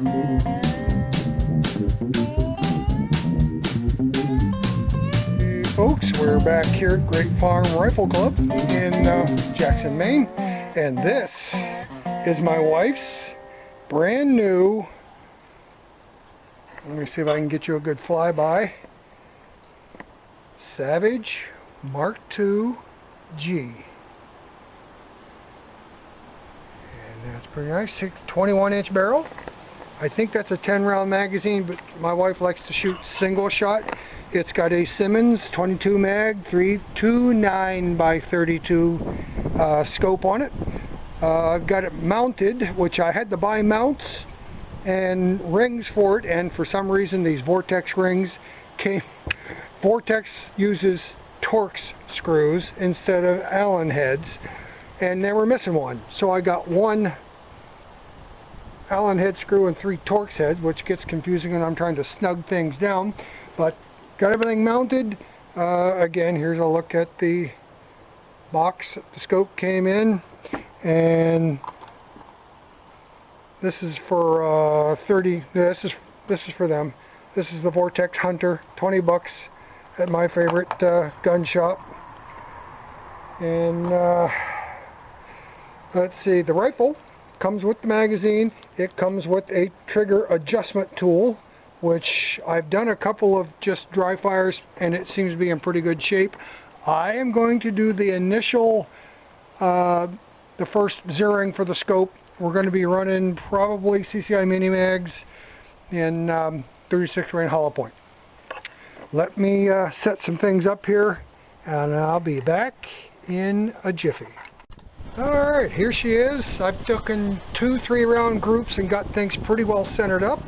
Hey folks, we're back here at Great Farm Rifle Club in Jackson, Maine, and this is my wife's brand new, let me see if I can get you a good flyby, Savage MKII G. And that's pretty nice, 21-inch barrel. I think that's a 10-round magazine, but my wife likes to shoot single shot. It's got a Simmons 22 mag 329 by 32 scope on it. I've got it mounted, which I had to buy mounts and rings for it, and for some reason these Vortex rings came. Vortex uses Torx screws instead of Allen heads, and they were missing one, so I got one Allen head screw and 3 Torx heads, which gets confusing when I'm trying to snug things down, but got everything mounted. Again, here's a look at the box the scope came in, and this is for 30. This is for them. This is the Vortex Hunter, 20 bucks at my favorite gun shop. And let's see, the rifle comes with the magazine. It comes with a trigger adjustment tool, which I've done a couple of just dry fires and it seems to be in pretty good shape. I am going to do the initial, the first zeroing for the scope. We're going to be running probably CCI mini mags in 36 grain hollow point. Let me set some things up here and I'll be back in a jiffy. Alright, here she is. I've taken 2 3-round groups and got things pretty well centered up.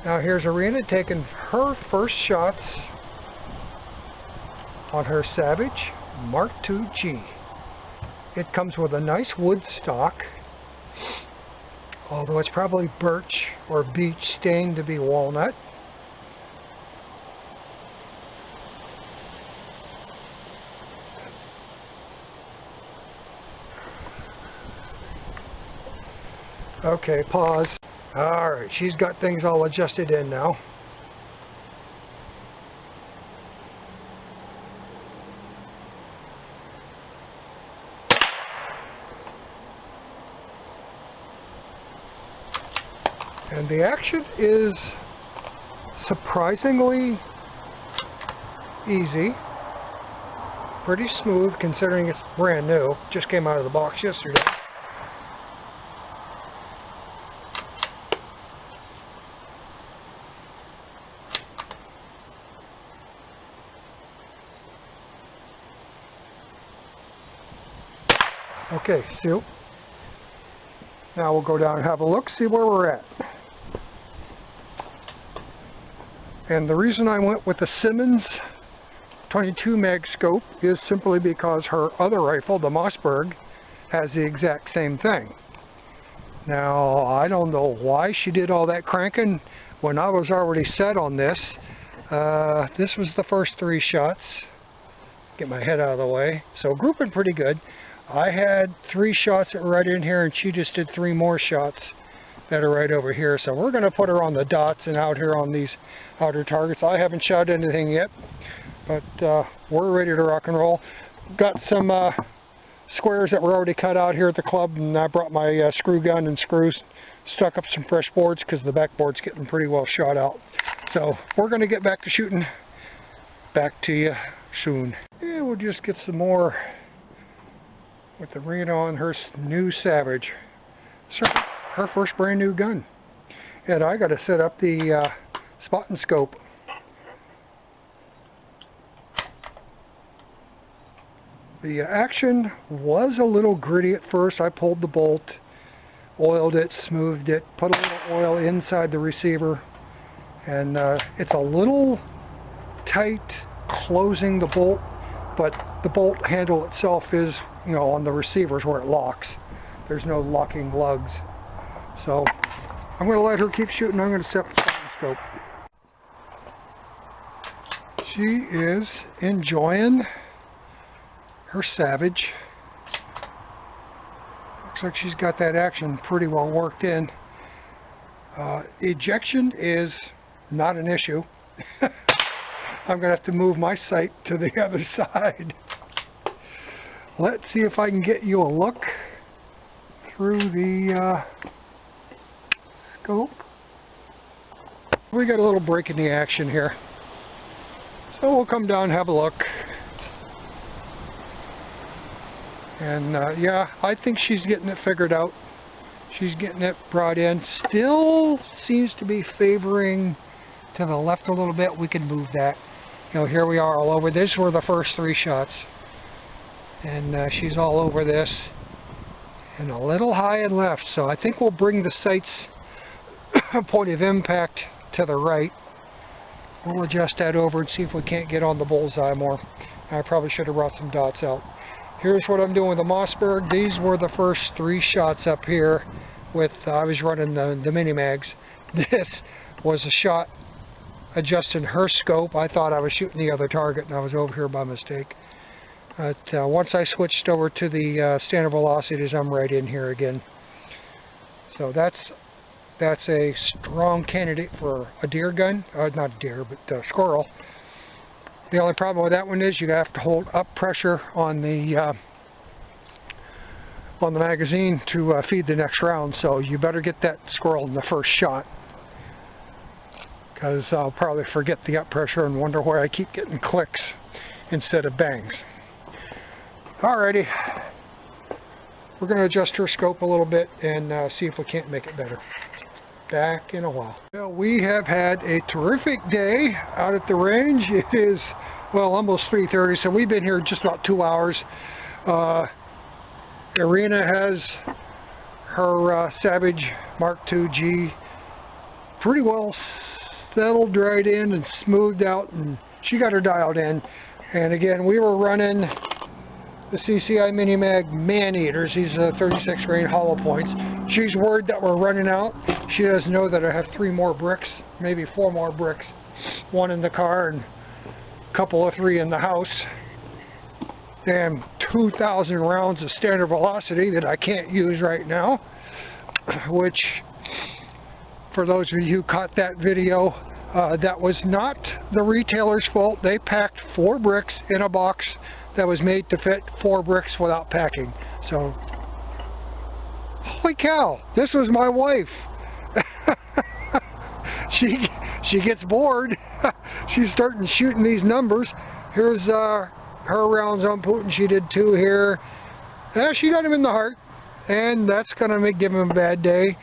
Now here's Iryna taking her first shots on her Savage MKII G. It comes with a nice wood stock, although it's probably birch or beech stained to be walnut. Okay, pause. Alright, she's got things all adjusted in now. And the action is surprisingly easy. Pretty smooth considering it's brand new. Just came out of the box yesterday. Okay, so now we'll go down and have a look, see where we're at. And the reason I went with the Simmons 22 mag scope is simply because her other rifle, the Mossberg, has the exact same thing. Now, I don't know why she did all that cranking when I was already set on this. This was the first 3 shots. Get my head out of the way. So grouping pretty good. I had 3 shots that were right in here, and she just did 3 more shots that are right over here. So we're going to put her on the dots and out here on these outer targets. I haven't shot anything yet, but we're ready to rock and roll. Got some squares that were already cut out here at the club, and I brought my screw gun and screws, stuck up some fresh boards because the backboard's getting pretty well shot out. So we're going to get back to shooting. Back to you soon. Yeah, we'll just get some more with Iryna on her new Savage. So, her first brand new gun. And I got to set up the spot and scope. The action was a little gritty at first. I pulled the bolt, oiled it, smoothed it, put a little oil inside the receiver, and it's a little tight closing the bolt, but the bolt handle itself is, you know, on the receivers where it locks. There's no locking lugs. So I'm going to let her keep shooting. I'm going to set the scope. She is enjoying her Savage. Looks like she's got that action pretty well worked in. Ejection is not an issue. I'm going to have to move my sight to the other side. Let's see if I can get you a look through the scope. We got a little break in the action here. So we'll come down and have a look. And yeah, I think she's getting it figured out. She's getting it brought in. Still seems to be favoring to the left a little bit. We can move that. You know, here we are all over. These were the first 3 shots. And she's all over this. And a little high and left. So I think we'll bring the sight's point of impact to the right. We'll adjust that over and see if we can't get on the bullseye more. I probably should have brought some dots out. Here's what I'm doing with the Mossberg. These were the first 3 shots up here with, I was running the mini mags. This was a shot adjusting her scope. I thought I was shooting the other target and I was over here by mistake. But once I switched over to the standard velocities, I'm right in here again. So that's a strong candidate for a deer gun. Not a deer, but a squirrel. The only problem with that one is you have to hold up pressure on the magazine to feed the next round. So you better get that squirrel in the first shot, because I'll probably forget the up pressure and wonder why I keep getting clicks instead of bangs. Alrighty, we're going to adjust her scope a little bit and see if we can't make it better. Back in a while. Well, we have had a terrific day out at the range. It is, well, almost 3:30, so we've been here just about 2 hours. Iryna has her Savage MKII G pretty well settled right in and smoothed out, and she got her dialed in. And again, we were running the CCI Mini Mag Man-Eaters. These are 36 grain hollow points. She's worried that we're running out. She doesn't know that I have 3 more bricks, maybe 4 more bricks. 1 in the car and a couple of 3 in the house. And 2,000 rounds of standard velocity that I can't use right now. Which, for those of you who caught that video, that was not the retailer's fault. They packed 4 bricks in a box that was made to fit 4 bricks without packing. So, holy cow, this was my wife. She gets bored. She's starting shooting these numbers. Here's her rounds on Putin. She did 2 here. She got him in the heart, and that's gonna give him a bad day.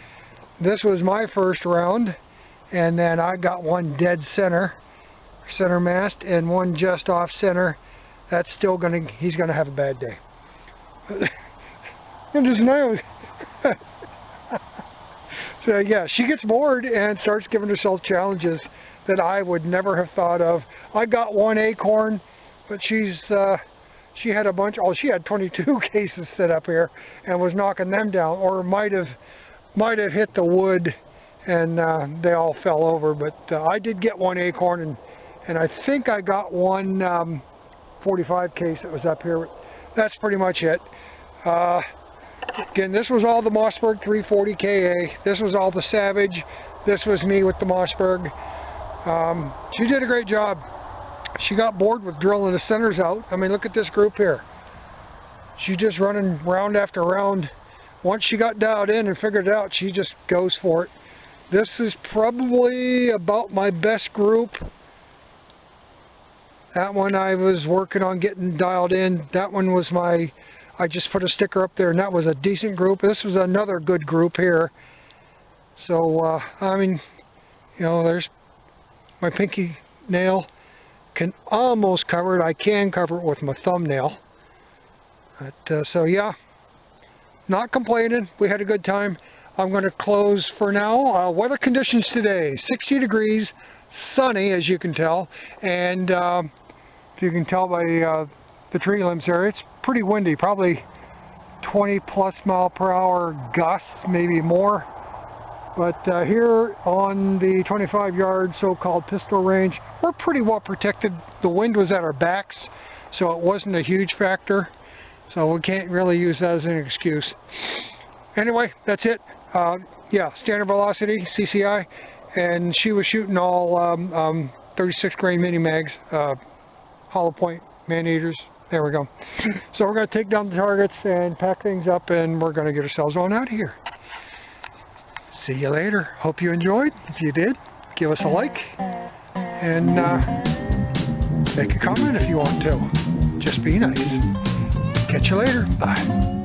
This was my first round, and then I got 1 dead center mast, and 1 just off center. That's still he's gonna have a bad day. I'm just know. So yeah, she gets bored and starts giving herself challenges that I would never have thought of. I got 1 acorn, but she had a bunch. Oh, she had 22 cases set up here and was knocking them down, or might have hit the wood, and they all fell over. But I did get 1 acorn, and I think I got 1 45 case that was up here. That's pretty much it. Again, this was all the Mossberg 340 KA. This was all the Savage. This was me with the Mossberg. She did a great job. She got bored with drilling the centers out. I mean, look at this group here. She's just running round after round. Once she got dialed in and figured it out, she just goes for it. This is probably about my best group. That one I was working on getting dialed in. That one was I just put a sticker up there, and that was a decent group. This was another good group here. So, I mean, you know, there's my pinky nail. Can almost cover it. I can cover it with my thumbnail. But, so yeah, not complaining. We had a good time. I'm going to close for now. Weather conditions today, 60 degrees, sunny as you can tell, and if you can tell by the tree limbs there, it's pretty windy, probably 20 plus mile per hour gusts, maybe more. But here on the 25-yard so-called pistol range, we're pretty well protected. The wind was at our backs, so it wasn't a huge factor. So we can't really use that as an excuse. Anyway, that's it. Yeah, standard velocity, CCI, and she was shooting all 36 grain mini mags, hollow point man-eaters. There we go. So we're going to take down the targets and pack things up, and we're going to get ourselves on out of here. See you later. Hope you enjoyed. If you did, give us a like, and make a comment if you want to. Just be nice. Catch you later. Bye.